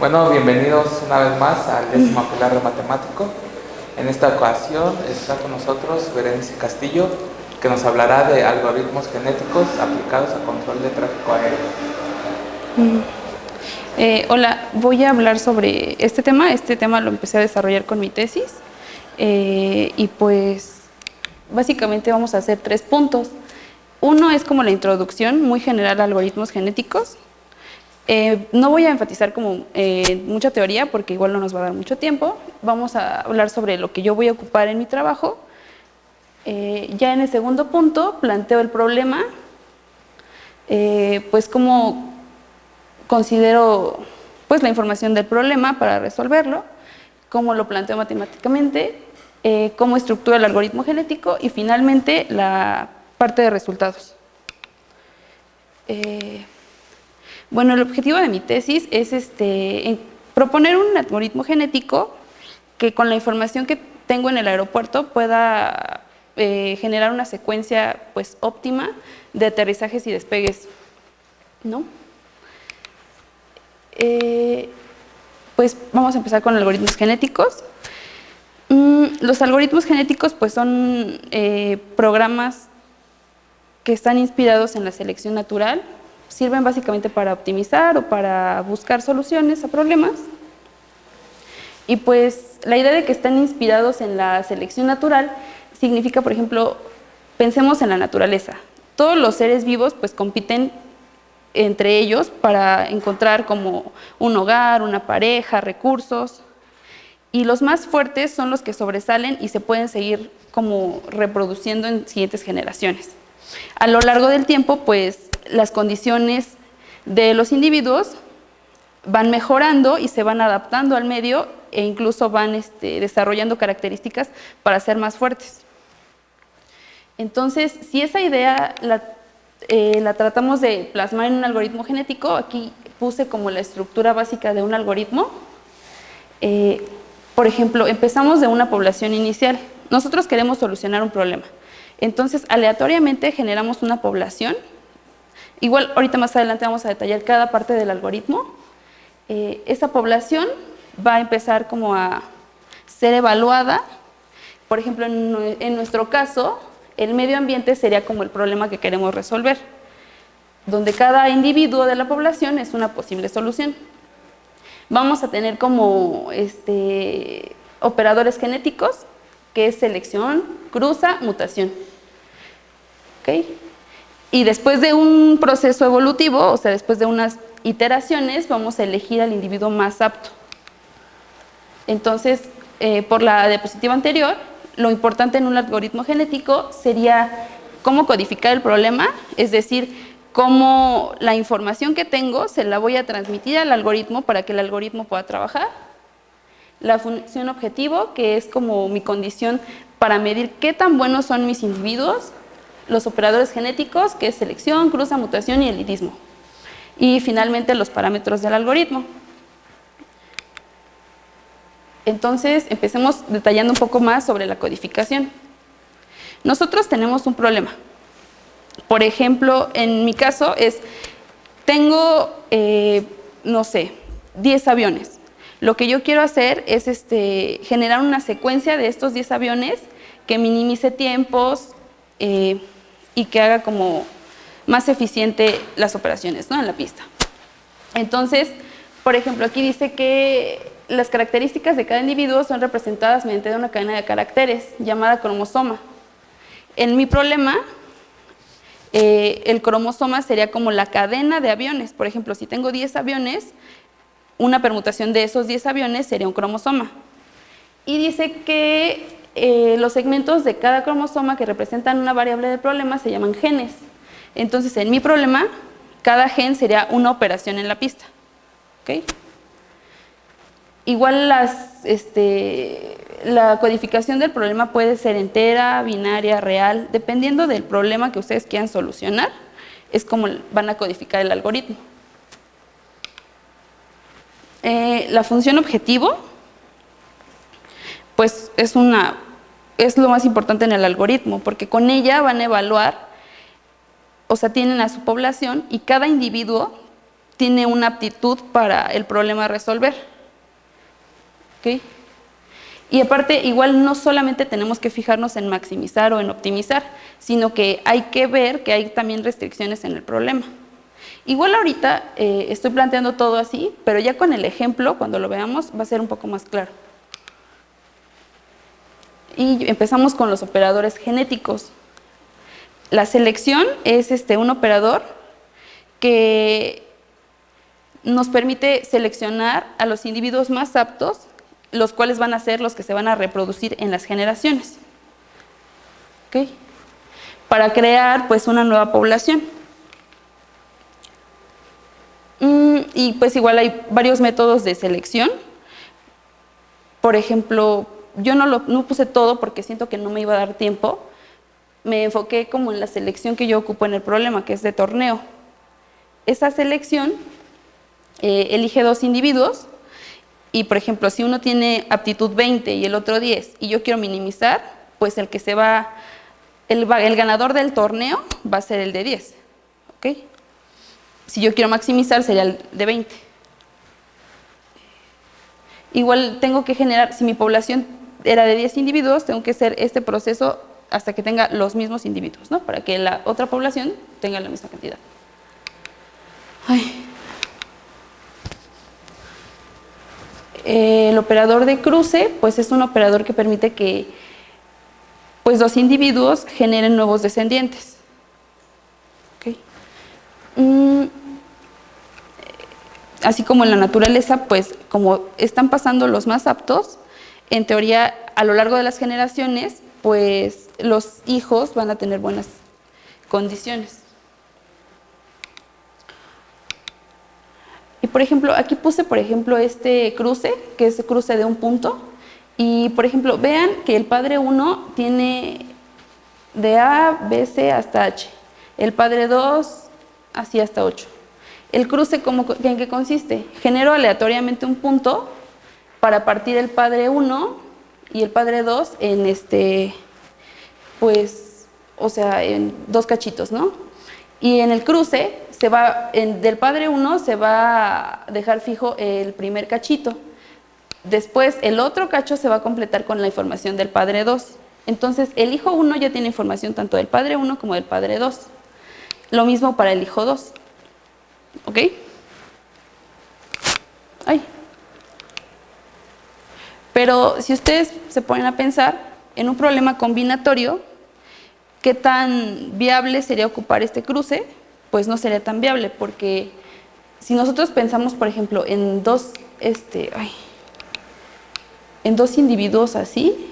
Bueno, bienvenidos una vez más al 10º Apelardo Matemático. En esta ocasión está con nosotros Berenice Castillo, que nos hablará de algoritmos genéticos aplicados a control de tráfico aéreo. Hola, voy a hablar sobre este tema. Este tema lo empecé a desarrollar con mi tesis y pues básicamente vamos a hacer 3 puntos. Uno es como la introducción muy general a algoritmos genéticos. No voy a enfatizar como mucha teoría porque igual no nos va a dar mucho tiempo. Vamos a hablar sobre lo que yo voy a ocupar en mi trabajo. Ya en el segundo punto planteo el problema, pues cómo considero pues la información del problema para resolverlo, cómo lo planteo matemáticamente, cómo estructura el algoritmo genético y finalmente la parte de resultados. Bueno, el objetivo de mi tesis es proponer un algoritmo genético que con la información que tengo en el aeropuerto pueda generar una secuencia pues óptima de aterrizajes y despegues, ¿no? Pues vamos a empezar con algoritmos genéticos. Los algoritmos genéticos pues son programas que están inspirados en la selección natural. Sirven básicamente para optimizar o para buscar soluciones a problemas. Y pues la idea de que están inspirados en la selección natural significa, por ejemplo, pensemos en la naturaleza. Todos los seres vivos pues compiten entre ellos para encontrar como un hogar, una pareja, recursos. Y los más fuertes son los que sobresalen y se pueden seguir como reproduciendo en siguientes generaciones. A lo largo del tiempo, pues las condiciones de los individuos van mejorando y se van adaptando al medio e incluso van desarrollando características para ser más fuertes. Entonces, si esa idea la tratamos de plasmar en un algoritmo genético, aquí puse como la estructura básica de un algoritmo. Por ejemplo, empezamos de una población inicial. Nosotros queremos solucionar un problema. Entonces, aleatoriamente generamos una población. Igual, ahorita más adelante vamos a detallar cada parte del algoritmo. Esa población va a empezar como a ser evaluada. Por ejemplo, en nuestro caso, el medio ambiente sería como el problema que queremos resolver, donde cada individuo de la población es una posible solución. Vamos a tener como operadores genéticos, que es selección, cruza, mutación. ¿Okay? Y después de un proceso evolutivo, o sea, después de unas iteraciones, vamos a elegir al individuo más apto. Entonces, por la diapositiva anterior, lo importante en un algoritmo genético sería cómo codificar el problema, es decir, cómo la información que tengo se la voy a transmitir al algoritmo para que el algoritmo pueda trabajar. La función objetivo, que es como mi condición para medir qué tan buenos son mis individuos. Los operadores genéticos, que es selección, cruza, mutación y elitismo. Y finalmente los parámetros del algoritmo. Entonces, empecemos detallando un poco más sobre la codificación. Nosotros tenemos un problema. Por ejemplo, en mi caso tengo, no sé, 10 aviones. Lo que yo quiero hacer es generar una secuencia de estos 10 aviones que minimice tiempos y que haga como más eficiente las operaciones, ¿no?, en la pista. Entonces, por ejemplo, aquí dice que las características de cada individuo son representadas mediante una cadena de caracteres llamada cromosoma. En mi problema, el cromosoma sería como la cadena de aviones. Por ejemplo, si tengo 10 aviones, una permutación de esos 10 aviones sería un cromosoma. Y dice que los segmentos de cada cromosoma que representan una variable del problema se llaman genes. Entonces, en mi problema, cada gen sería una operación en la pista. ¿Okay? Igual la codificación del problema puede ser entera, binaria, real, dependiendo del problema que ustedes quieran solucionar, es como van a codificar el algoritmo. La función objetivo, pues es lo más importante en el algoritmo, porque con ella van a evaluar, o sea, tienen a su población y cada individuo tiene una aptitud para el problema a resolver. ¿Ok? Y aparte, igual no solamente tenemos que fijarnos en maximizar o en optimizar, sino que hay que ver que hay también restricciones en el problema. Igual ahorita estoy planteando todo así, pero ya con el ejemplo, cuando lo veamos, va a ser un poco más claro. Y empezamos con los operadores genéticos. La selección es un operador que nos permite seleccionar a los individuos más aptos, los cuales van a ser los que se van a reproducir en las generaciones. ¿Ok? Para crear pues una nueva población. Y pues igual hay varios métodos de selección. Por ejemplo, yo no puse todo porque siento que no me iba a dar tiempo. Me enfoqué como en la selección que yo ocupo en el problema, que es de torneo. Esa selección elige 2 individuos y, por ejemplo, si uno tiene aptitud 20 y el otro 10 y yo quiero minimizar, pues el ganador del torneo va a ser el de 10. ¿Ok? Si yo quiero maximizar sería el de 20. Igual tengo que generar, si mi población era de 10 individuos, tengo que hacer este proceso hasta que tenga los mismos individuos, ¿no? Para que la otra población tenga la misma cantidad. El operador de cruce, pues es un operador que permite que pues 2 individuos generen nuevos descendientes. ¿Okay? Así como en la naturaleza, pues como están pasando los más aptos, en teoría a lo largo de las generaciones, pues los hijos van a tener buenas condiciones. Y por ejemplo, aquí puse por ejemplo este cruce, que es el cruce de un punto, y por ejemplo, vean que el padre 1 tiene de A, B, C hasta H, el padre 2 así hasta 8. El cruce, ¿en qué consiste? Genero aleatoriamente un punto para partir el padre 1 y el padre 2 en pues, o sea, en 2 cachitos, ¿no? Y en el cruce del padre 1 se va a dejar fijo el primer cachito. Después el otro cacho se va a completar con la información del padre 2. Entonces el hijo 1 ya tiene información tanto del padre 1 como del padre 2. Lo mismo para el hijo 2. ¿Ok? Pero si ustedes se ponen a pensar en un problema combinatorio, ¿qué tan viable sería ocupar este cruce? Pues no sería tan viable, porque si nosotros pensamos, por ejemplo, en dos individuos así,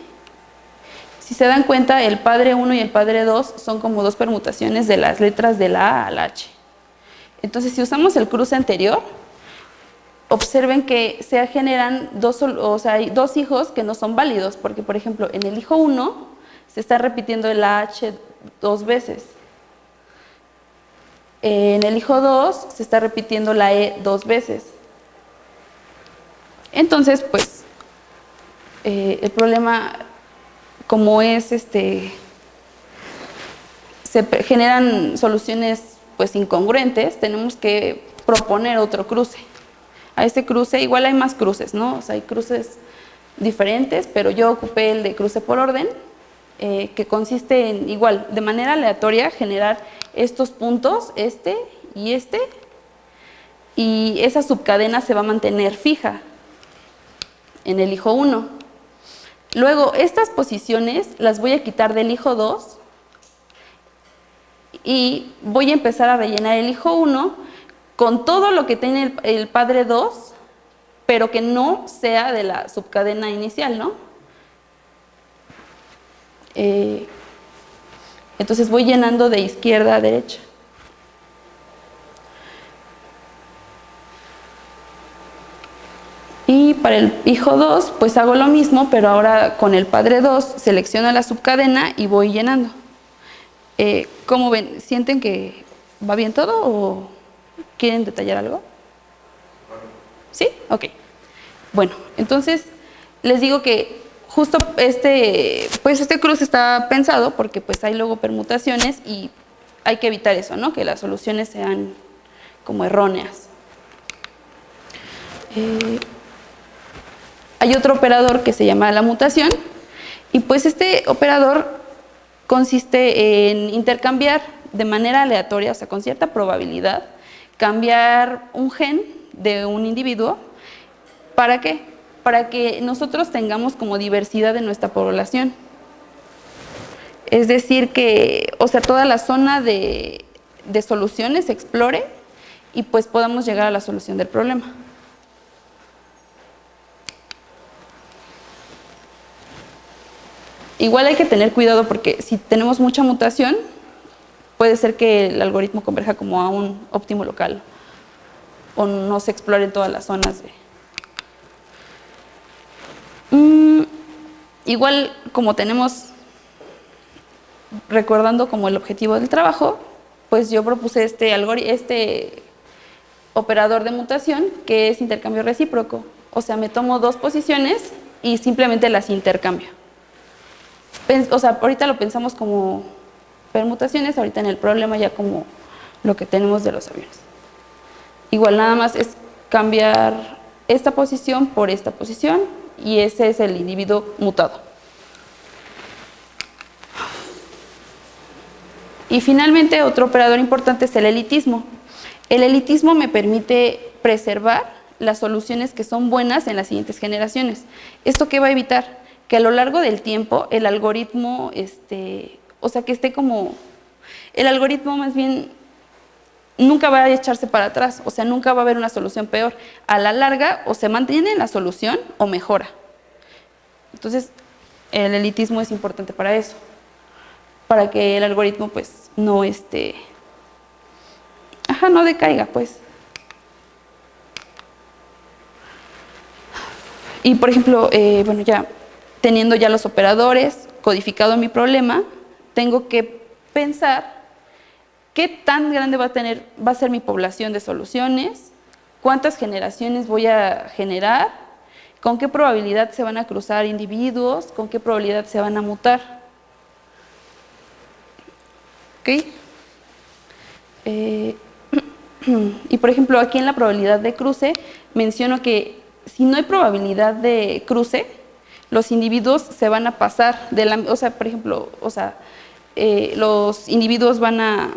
si se dan cuenta, el padre 1 y el padre 2 son como 2 permutaciones de las letras de la A a la H. Entonces, si usamos el cruce anterior, observen que se generan hay 2 hijos que no son válidos, porque, por ejemplo, en el hijo 1 se está repitiendo el H 2 veces. En el hijo 2 se está repitiendo la E 2 veces. Entonces, pues, el problema, como es, se generan soluciones pues incongruentes, tenemos que proponer otro cruce. A este cruce, igual hay más cruces, ¿no? O sea, hay cruces diferentes, pero yo ocupé el de cruce por orden, que consiste en, igual, de manera aleatoria, generar estos puntos, y esa subcadena se va a mantener fija en el hijo 1. Luego, estas posiciones las voy a quitar del hijo 2 y voy a empezar a rellenar el hijo 1 con todo lo que tiene el padre 2, pero que no sea de la subcadena inicial, ¿no? Entonces voy llenando de izquierda a derecha. Y para el hijo 2, pues hago lo mismo, pero ahora con el padre 2 selecciono la subcadena y voy llenando. ¿Cómo ven? ¿Sienten que va bien todo o quieren detallar algo? ¿Sí? Ok. Bueno, entonces les digo que justo este cruce está pensado porque pues hay luego permutaciones y hay que evitar eso, ¿no? Que las soluciones sean como erróneas. Hay otro operador que se llama la mutación, y pues este operador consiste en intercambiar de manera aleatoria, o sea, con cierta probabilidad, cambiar un gen de un individuo. ¿Para qué? Para que nosotros tengamos como diversidad en nuestra población. Es decir, que, o sea, toda la zona de soluciones se explore y pues podamos llegar a la solución del problema. Igual hay que tener cuidado porque si tenemos mucha mutación, puede ser que el algoritmo converja como a un óptimo local o no se exploren todas las zonas igual, como tenemos, recordando como el objetivo del trabajo, pues yo propuse este operador de mutación que es intercambio recíproco. O sea, me tomo dos posiciones y simplemente las intercambio. O sea, ahorita lo pensamos como permutaciones, ahorita en el problema ya como lo que tenemos de los aviones. Igual nada más es cambiar esta posición por esta posición y ese es el individuo mutado. Y finalmente otro operador importante es el elitismo. El elitismo me permite preservar las soluciones que son buenas en las siguientes generaciones. ¿Esto qué va a evitar? Que a lo largo del tiempo el algoritmo, o sea, que esté como, el algoritmo más bien nunca va a echarse para atrás, o sea, nunca va a haber una solución peor. A la larga, o se mantiene la solución o mejora. Entonces, el elitismo es importante para eso, para que el algoritmo, pues, no no decaiga, pues. Y, por ejemplo, bueno, ya teniendo ya los operadores, codificado mi problema, tengo que pensar qué tan grande va a ser mi población de soluciones, cuántas generaciones voy a generar, con qué probabilidad se van a cruzar individuos, con qué probabilidad se van a mutar. ¿Ok? Y por ejemplo, aquí en la probabilidad de cruce, menciono que si no hay probabilidad de cruce, los individuos se van a pasar o sea, por ejemplo, los individuos van a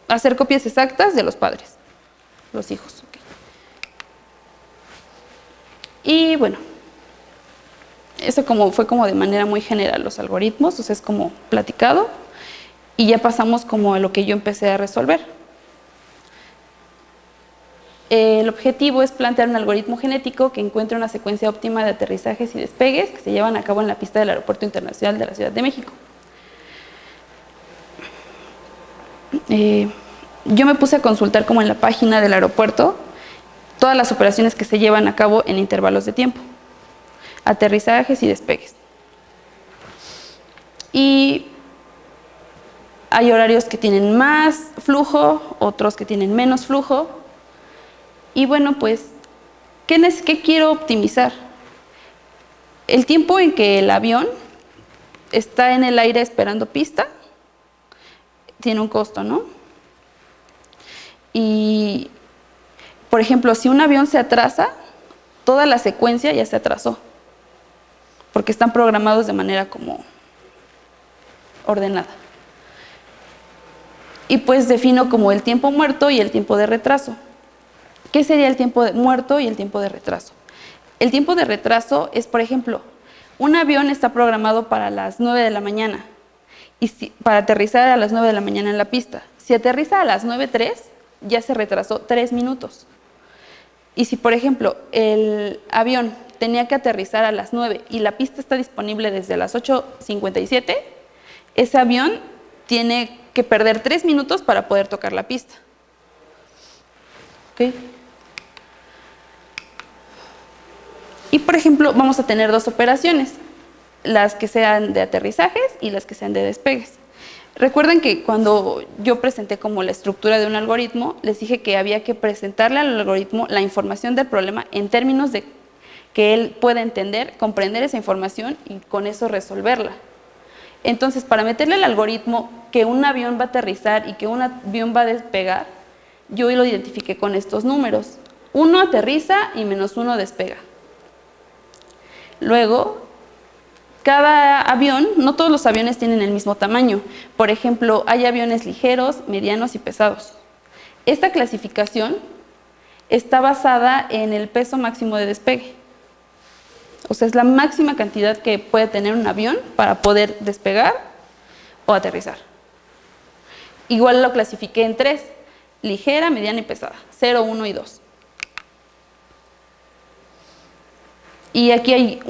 hacer copias exactas de los padres, los hijos. Okay. Y bueno, eso fue como de manera muy general los algoritmos, o sea, es como platicado, y ya pasamos como a lo que yo empecé a resolver. El objetivo es plantear un algoritmo genético que encuentre una secuencia óptima de aterrizajes y despegues que se llevan a cabo en la pista del Aeropuerto Internacional de la Ciudad de México. Yo me puse a consultar como en la página del aeropuerto todas las operaciones que se llevan a cabo en intervalos de tiempo, aterrizajes y despegues. Y hay horarios que tienen más flujo, otros que tienen menos flujo. Y bueno, pues, ¿qué quiero optimizar? El tiempo en que el avión está en el aire esperando pista tiene un costo, ¿no? Y, por ejemplo, si un avión se atrasa, toda la secuencia ya se atrasó, porque están programados de manera como ordenada. Y pues defino como el tiempo muerto y el tiempo de retraso. ¿Qué sería el tiempo muerto y el tiempo de retraso? El tiempo de retraso es, por ejemplo, un avión está programado para las 9 de la mañana y para aterrizar a las 9 de la mañana en la pista. Si aterriza a las 9:03, ya se retrasó 3 minutos. Y si, por ejemplo, el avión tenía que aterrizar a las 9 y la pista está disponible desde las 8:57, ese avión tiene que perder 3 minutos para poder tocar la pista. ¿Ok? Y, por ejemplo, vamos a tener dos operaciones, las que sean de aterrizajes y las que sean de despegues. Recuerden que cuando yo presenté como la estructura de un algoritmo, les dije que había que presentarle al algoritmo la información del problema en términos de que él pueda entender, comprender esa información y con eso resolverla. Entonces, para meterle al algoritmo que un avión va a aterrizar y que un avión va a despegar, yo lo identifiqué con estos números. 1 aterriza y -1 despega. Luego, cada avión, no todos los aviones tienen el mismo tamaño. Por ejemplo, hay aviones ligeros, medianos y pesados. Esta clasificación está basada en el peso máximo de despegue. O sea, es la máxima cantidad que puede tener un avión para poder despegar o aterrizar. Igual lo clasifiqué en 3, ligera, mediana y pesada, 0, 1 y 2. Y aquí hay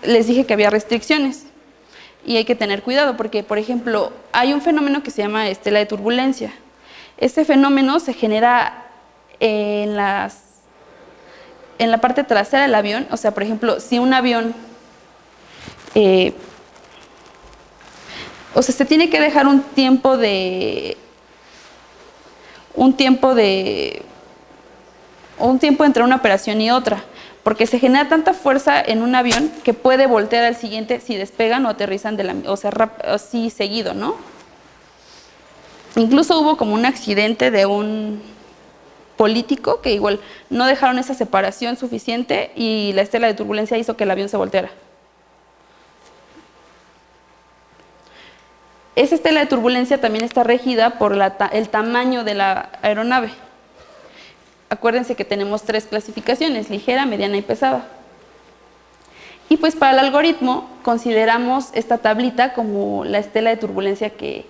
les dije que había restricciones y hay que tener cuidado porque, por ejemplo, hay un fenómeno que se llama estela de turbulencia. Este fenómeno se genera en la parte trasera del avión. O sea, por ejemplo, si un avión, o sea, se tiene que dejar un tiempo entre una operación y otra, porque se genera tanta fuerza en un avión que puede voltear al siguiente si despegan o aterrizan así seguido, ¿no? Incluso hubo como un accidente de un político que igual no dejaron esa separación suficiente y la estela de turbulencia hizo que el avión se volteara. Esa estela de turbulencia también está regida por el tamaño de la aeronave. Acuérdense que tenemos 3 clasificaciones, ligera, mediana y pesada. Y pues para el algoritmo consideramos esta tablita como la estela de turbulencia el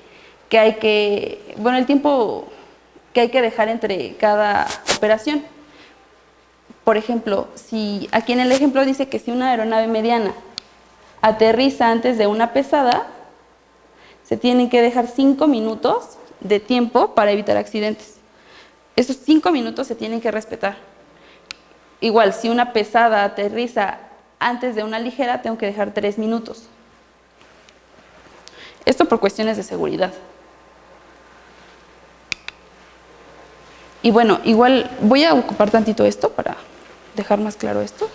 tiempo que hay que dejar entre cada operación. Por ejemplo, aquí en el ejemplo dice que si una aeronave mediana aterriza antes de una pesada, se tienen que dejar 5 minutos de tiempo para evitar accidentes. Esos 5 minutos se tienen que respetar. Igual, si una pesada aterriza antes de una ligera, tengo que dejar 3 minutos. Esto por cuestiones de seguridad. Y bueno, igual voy a ocupar tantito esto para dejar más claro esto.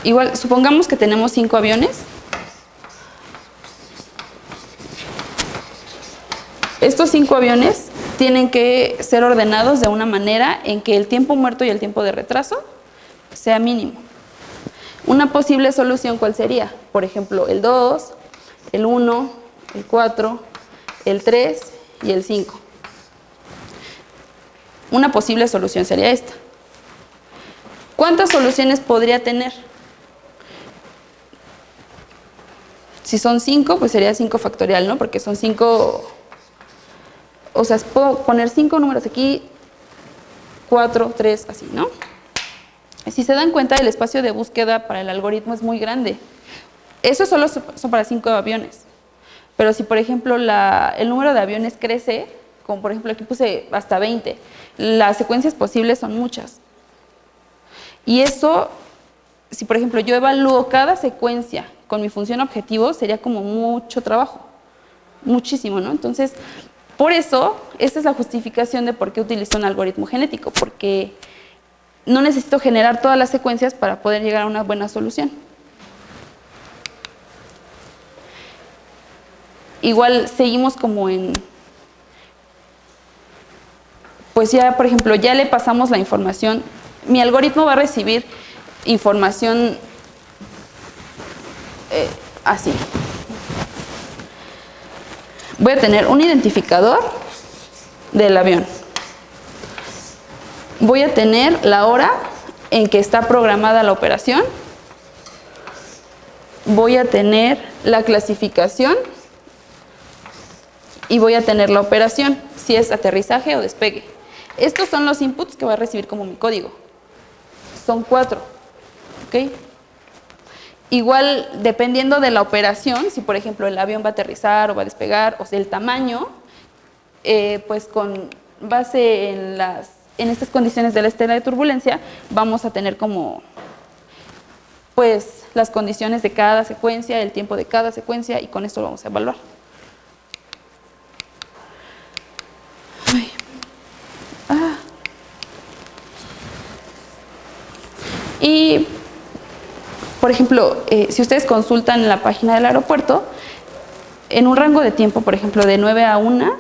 Igual, supongamos que tenemos 5 aviones. Estos 5 aviones tienen que ser ordenados de una manera en que el tiempo muerto y el tiempo de retraso sea mínimo. Una posible solución, ¿cuál sería? Por ejemplo, el 2, el 1, el 4, el 3 y el 5. Una posible solución sería esta. ¿Cuántas soluciones podría tener? Si son 5, pues sería 5 factorial, ¿no? Porque son 5... O sea, puedo poner 5 números aquí, 4, 3, así, ¿no? Si se dan cuenta, el espacio de búsqueda para el algoritmo es muy grande. Eso solo son para 5 aviones. Pero si, por ejemplo, el número de aviones crece, como por ejemplo aquí puse hasta 20, las secuencias posibles son muchas. Y eso, si por ejemplo yo evalúo cada secuencia con mi función objetivo, sería como mucho trabajo. Muchísimo, ¿no? Entonces, por eso, esta es la justificación de por qué utilizo un algoritmo genético, porque no necesito generar todas las secuencias para poder llegar a una buena solución. Igual seguimos como pues ya, por ejemplo, ya le pasamos la información. Mi algoritmo va a recibir información así. Voy a tener un identificador del avión. Voy a tener la hora en que está programada la operación. Voy a tener la clasificación y voy a tener la operación, si es aterrizaje o despegue. Estos son los inputs que va a recibir como mi código. Son 4. ¿Ok? Igual, dependiendo de la operación, si por ejemplo el avión va a aterrizar o va a despegar, o sea, el tamaño, pues con base en estas condiciones de la estela de turbulencia, vamos a tener como pues las condiciones de cada secuencia, el tiempo de cada secuencia, y con esto lo vamos a evaluar. Y, por ejemplo, si ustedes consultan en la página del aeropuerto, en un rango de tiempo, por ejemplo, de 9 a 1,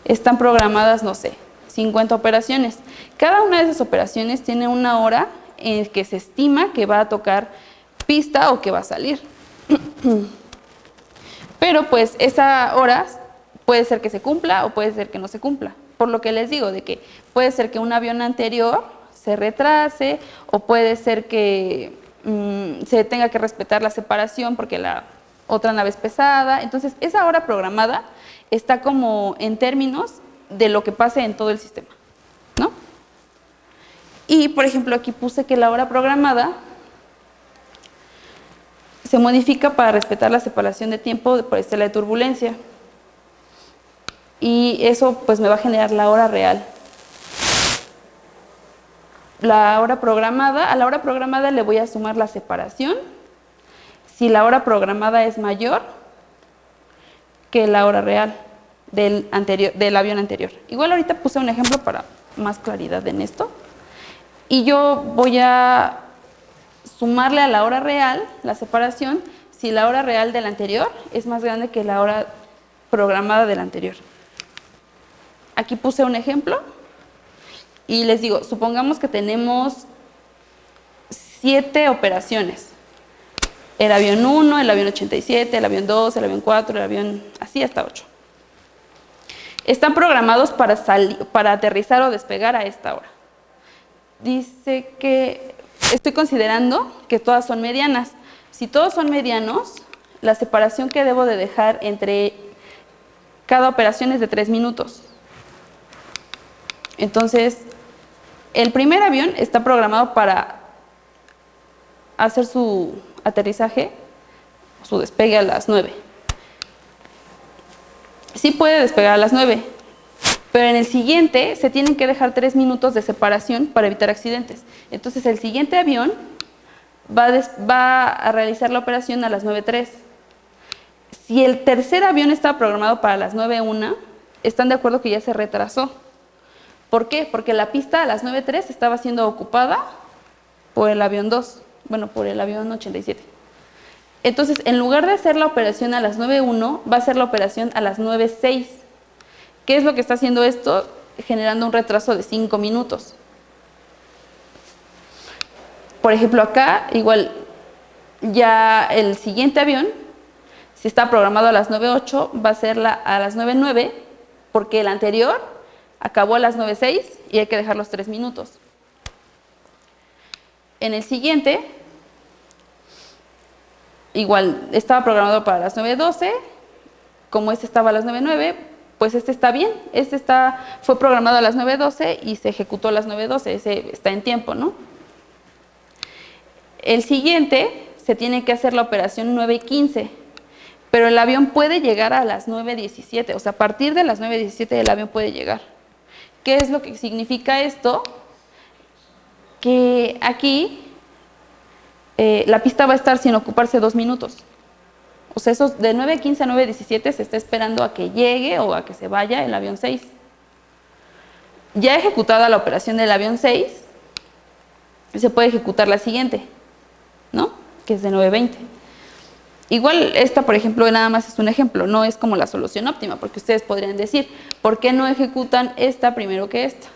están programadas, no sé, 50 operaciones. Cada una de esas operaciones tiene una hora en que se estima que va a tocar pista o que va a salir. Pero pues esa hora puede ser que se cumpla o puede ser que no se cumpla. Por lo que les digo, de que puede ser que un avión anterior se retrase o puede ser que se tenga que respetar la separación porque la otra nave es pesada. Entonces, esa hora programada está como en términos de lo que pase en todo el sistema, ¿no? Y, por ejemplo, aquí puse que la hora programada se modifica para respetar la separación de tiempo por estela de turbulencia. Y eso pues me va a generar la hora real. A la hora programada le voy a sumar la separación. Si la hora programada es mayor que la hora real del avión anterior. Igual ahorita puse un ejemplo para más claridad en esto. Y yo voy a sumarle a la hora real la separación si la hora real del anterior es más grande que la hora programada del anterior. Aquí puse un ejemplo y les digo, supongamos que tenemos 7 operaciones. El avión 1, el avión 87, el avión 2, el avión 4, el avión así hasta 8. Están programados para aterrizar o despegar a esta hora. Dice que estoy considerando que todas son medianas. Si todos son medianos, la separación que debo de dejar entre cada operación es de 3 minutos. Entonces, el primer avión está programado para hacer su aterrizaje, su despegue a las 9. Sí puede despegar a las 9, pero en el siguiente se tienen que dejar 3 minutos de separación para evitar accidentes. Entonces, el siguiente avión va a realizar la operación a las 9:03. Si el tercer avión estaba programado para las 9:01, están de acuerdo que ya se retrasó. ¿Por qué? Porque la pista a las 9:03 estaba siendo ocupada por el avión 2, bueno, por el avión 87. Entonces, en lugar de hacer la operación a las 9:01, va a hacer la operación a las 9:06. ¿Qué es lo que está haciendo esto? Generando un retraso de 5 minutos. Por ejemplo, acá, igual, ya el siguiente avión, si está programado a las 9:08, va a ser a las 9:09, porque el anterior acabó a las 9:06 y hay que dejar los 3 minutos. En el siguiente, igual, estaba programado para las 9:12, como este estaba a las 9:09, pues este está bien, fue programado a las 9:12 y se ejecutó a las 9:12, ese está en tiempo, ¿no? El siguiente se tiene que hacer la operación 9:15, pero el avión puede llegar a las 9:17, o sea, a partir de las 9:17 el avión puede llegar. ¿Qué es lo que significa esto? Que aquí la pista va a estar sin ocuparse 2 minutos. O sea, esos de 9:15 a 9:17 se está esperando a que llegue o a que se vaya el avión 6. Ya ejecutada la operación del avión 6, se puede ejecutar la siguiente, ¿no? Que es de 9:20. Igual esta, por ejemplo, nada más es un ejemplo, no es como la solución óptima, porque ustedes podrían decir, ¿por qué no ejecutan esta primero que esta?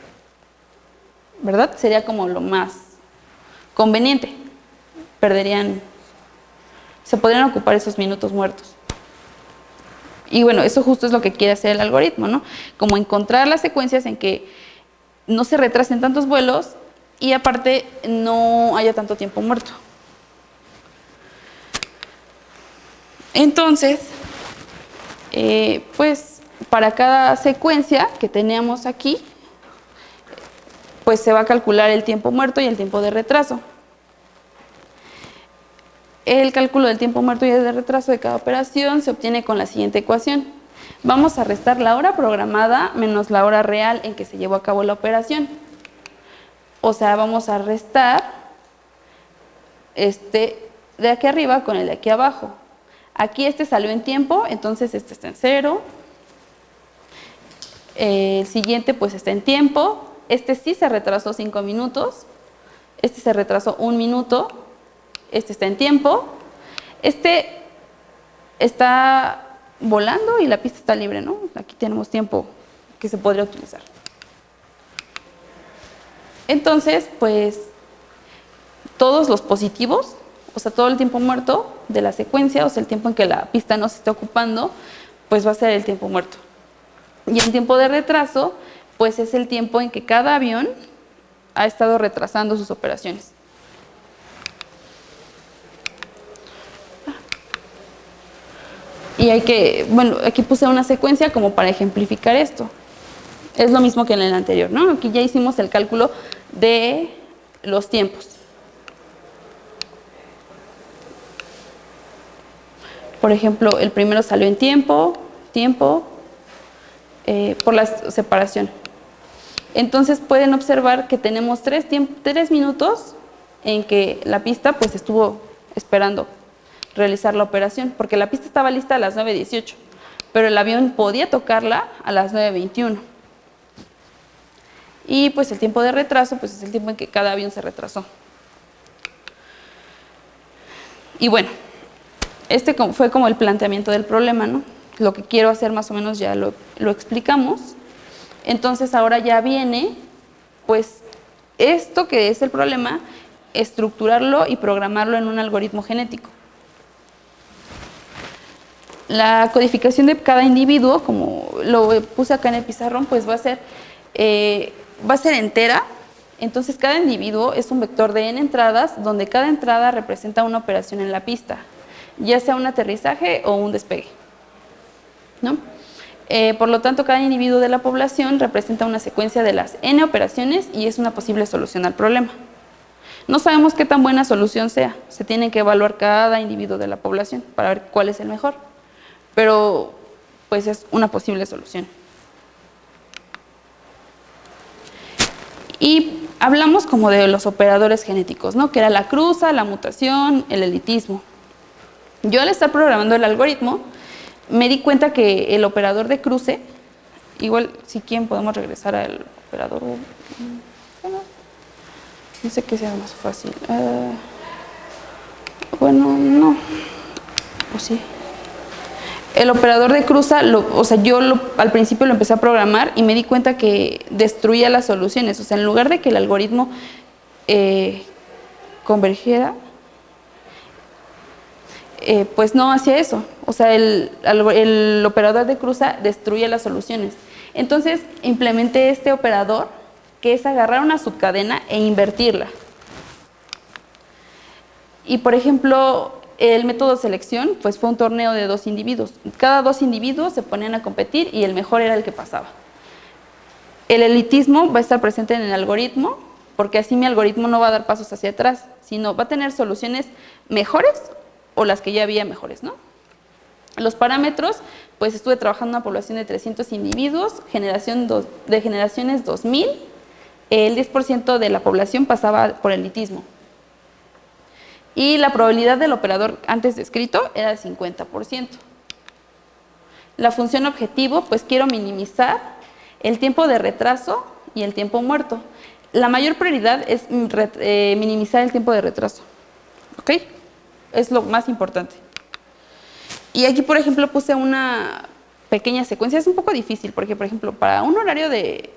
¿Verdad? Sería como lo más conveniente. Se podrían ocupar esos minutos muertos. Y bueno, eso justo es lo que quiere hacer el algoritmo, ¿no? Como encontrar las secuencias en que no se retrasen tantos vuelos y aparte no haya tanto tiempo muerto. Entonces, pues para cada secuencia que teníamos aquí, pues se va a calcular el tiempo muerto y el tiempo de retraso. El cálculo del tiempo muerto y de retraso de cada operación se obtiene con la siguiente ecuación. Vamos a restar la hora programada menos la hora real en que se llevó a cabo la operación. O sea, vamos a restar de aquí arriba con el de aquí abajo. Aquí salió en tiempo, entonces este está en 0. El siguiente pues está en tiempo. Este sí se retrasó 5 minutos. Este se retrasó 1 minuto. Este está en tiempo. Este está volando y la pista está libre, ¿no? Aquí tenemos tiempo que se podría utilizar. Entonces, pues, todos los positivos, o sea, todo el tiempo muerto de la secuencia, o sea, el tiempo en que la pista no se esté ocupando, pues va a ser el tiempo muerto. Y el tiempo de retraso, pues es el tiempo en que cada avión ha estado retrasando sus operaciones. Y bueno, aquí puse una secuencia como para ejemplificar esto. Es lo mismo que en el anterior, ¿no? Aquí ya hicimos el cálculo de los tiempos. Por ejemplo, el primero salió en tiempo, por la separación. Entonces pueden observar que tenemos 3 minutos en que la pista pues estuvo esperando realizar la operación, porque la pista estaba lista a las 9:18, pero el avión podía tocarla a las 9:21. Y pues el tiempo de retraso pues es el tiempo en que cada avión se retrasó. Y bueno, este fue como el planteamiento del problema, ¿no? Lo que quiero hacer más o menos ya lo explicamos. Entonces ahora ya viene, pues, esto que es el problema, estructurarlo y programarlo en un algoritmo genético. La codificación de cada individuo, como lo puse acá en el pizarrón, pues va a ser entera. Entonces cada individuo es un vector de n entradas, donde cada entrada representa una operación en la pista, ya sea un aterrizaje o un despegue, ¿no? Por lo tanto, cada individuo de la población representa una secuencia de las n operaciones y es una posible solución al problema. No sabemos qué tan buena solución sea, se tiene que evaluar cada individuo de la población para ver cuál es el mejor, pero pues es una posible solución. Y hablamos como de los operadores genéticos, ¿no? Que era la cruza, la mutación, el elitismo. Yo al estar programando el algoritmo, me di cuenta que el operador de cruce, igual si quieren podemos regresar al operador, bueno, no sé qué sea más fácil, bueno, no, o sí. El operador de cruza, o sea, yo al principio lo empecé a programar y me di cuenta que destruía las soluciones, o sea, en lugar de que el algoritmo convergiera, pues no hacía eso, o sea, el operador de cruza destruye las soluciones. Entonces implementé este operador que es agarrar una subcadena e invertirla. Y por ejemplo, el método de selección pues fue un torneo de 2 individuos. Cada 2 individuos se ponían a competir y el mejor era el que pasaba. El elitismo va a estar presente en el algoritmo, porque así mi algoritmo no va a dar pasos hacia atrás, sino va a tener soluciones mejores o las que ya había mejores, ¿no? Los parámetros, pues estuve trabajando en una población de 300 individuos, de generaciones 2000, el 10% de la población pasaba por elitismo. Y la probabilidad del operador antes descrito era de 50%. La función objetivo, pues quiero minimizar el tiempo de retraso y el tiempo muerto. La mayor prioridad es minimizar el tiempo de retraso, ¿ok? Es lo más importante. Y aquí, por ejemplo, puse una pequeña secuencia. Es un poco difícil porque, por ejemplo, para un horario de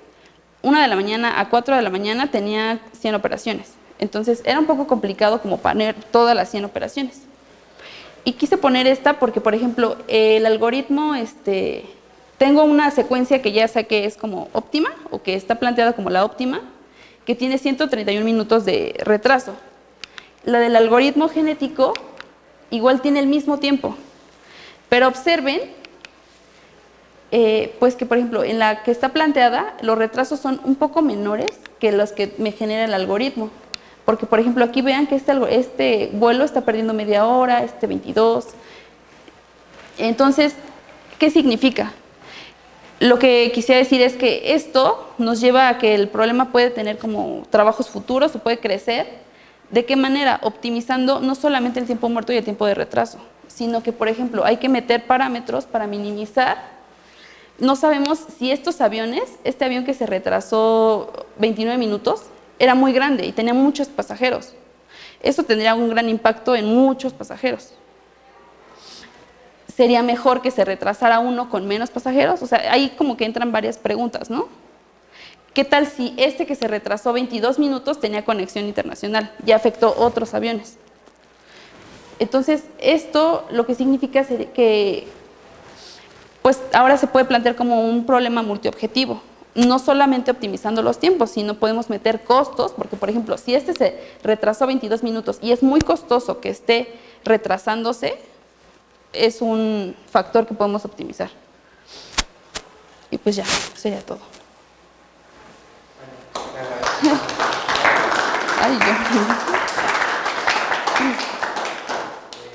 1 de la mañana a 4 de la mañana tenía 100 operaciones. Entonces, era un poco complicado como poner todas las 100 operaciones. Y quise poner esta porque, por ejemplo, el algoritmo, tengo una secuencia que ya sé que es como óptima o que está planteada como la óptima, que tiene 131 minutos de retraso. La del algoritmo genético igual tiene el mismo tiempo, pero observen pues que, por ejemplo, en la que está planteada, los retrasos son un poco menores que los que me genera el algoritmo. Porque, por ejemplo, aquí vean que este vuelo está perdiendo media hora, 22. Entonces, ¿qué significa? Lo que quisiera decir es que esto nos lleva a que el problema puede tener como trabajos futuros o puede crecer. ¿De qué manera? Optimizando no solamente el tiempo muerto y el tiempo de retraso, sino que, por ejemplo, hay que meter parámetros para minimizar. No sabemos si estos aviones, este avión que se retrasó 29 minutos, era muy grande y tenía muchos pasajeros. Eso tendría un gran impacto en muchos pasajeros. ¿Sería mejor que se retrasara uno con menos pasajeros? O sea, ahí como que entran varias preguntas, ¿no? ¿Qué tal si este que se retrasó 22 minutos tenía conexión internacional? Ya afectó otros aviones. Entonces, esto lo que significa es que pues ahora se puede plantear como un problema multiobjetivo, no solamente optimizando los tiempos, sino podemos meter costos, porque por ejemplo, si este se retrasó 22 minutos y es muy costoso que esté retrasándose, es un factor que podemos optimizar. Y pues ya, sería todo. Ay, yo.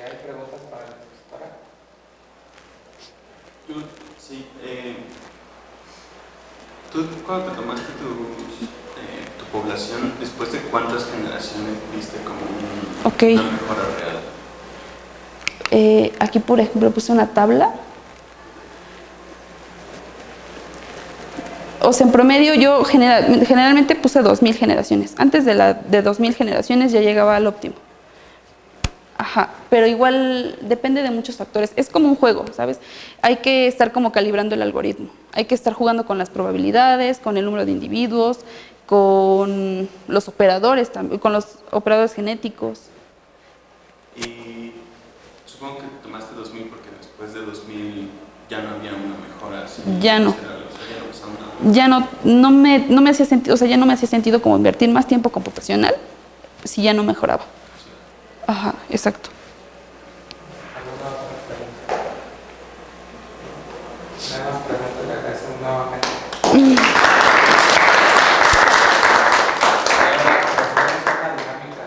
¿Hay preguntas para la profesora? Sí, tú cuando te tomaste tu población, ¿después de cuántas generaciones viste como una mejora real? Aquí, por ejemplo, puse una tabla. O sea, en promedio yo generalmente puse 2000 generaciones. Antes de 2000 generaciones ya llegaba al óptimo. Ajá, pero igual depende de muchos factores. Es como un juego, ¿sabes? Hay que estar como calibrando el algoritmo. Hay que estar jugando con las probabilidades, con el número de individuos, con los operadores también, con los operadores genéticos. Y supongo que tomaste 2000 porque después de 2000 ya no había una mejora. Ya no. Ya no me hacía sentido, o sea, ya no me hacía sentido como invertir más tiempo computacional si ya no mejoraba. Ajá, exacto. ¿Alguna otra pregunta? Nada más preguntas, le agradecemos nuevamente. Una dinámica,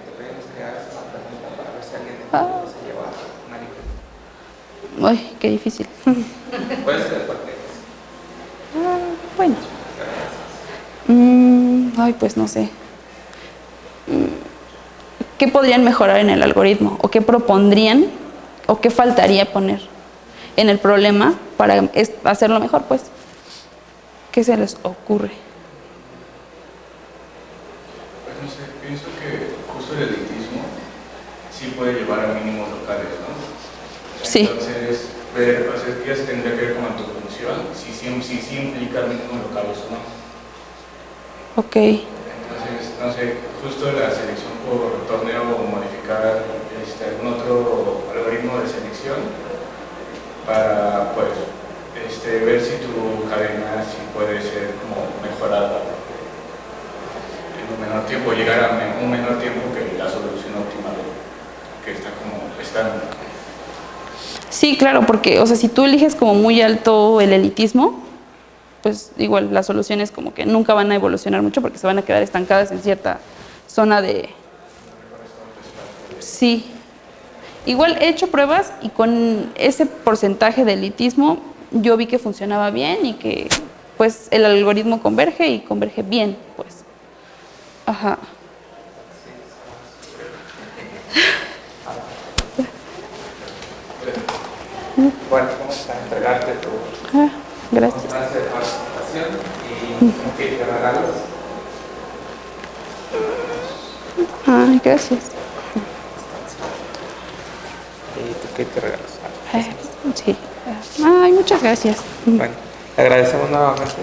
te pedimos que hagas esa pregunta para ver si alguien de ti se lleva una libre. Ay, qué difícil. Puede ser porque Bueno. Ay, pues no sé. ¿Qué podrían mejorar en el algoritmo? ¿O qué propondrían? ¿O qué faltaría poner en el problema para hacerlo mejor, pues? ¿Qué se les ocurre? Pues no sé, pienso que justo el elitismo sí puede llevar a mínimos locales, ¿no? Sí. Entonces, ver, o sea, ya se tendría que ver como en tu función, si sí implica mínimos locales o no. Ok. Entonces, no sé, justo la selección por torneo o modificar algún otro algoritmo de selección para, pues, ver si tu cadena sí puede ser como mejorada en un menor tiempo, llegar a un menor tiempo que la solución óptima que está como estándar. Sí, claro, porque, o sea, si tú eliges como muy alto el elitismo, pues igual las soluciones como que nunca van a evolucionar mucho porque se van a quedar estancadas en cierta zona de... Sí. Igual he hecho pruebas y con ese porcentaje de elitismo yo vi que funcionaba bien y que pues el algoritmo converge y converge bien, pues. Ajá. bueno, vamos a entregarte tu Gracias. constancia de participación y como que te regalos. Ay, gracias. ¿Y tú qué te regalas? Sí. Ay, muchas gracias. Bueno, te agradecemos nuevamente.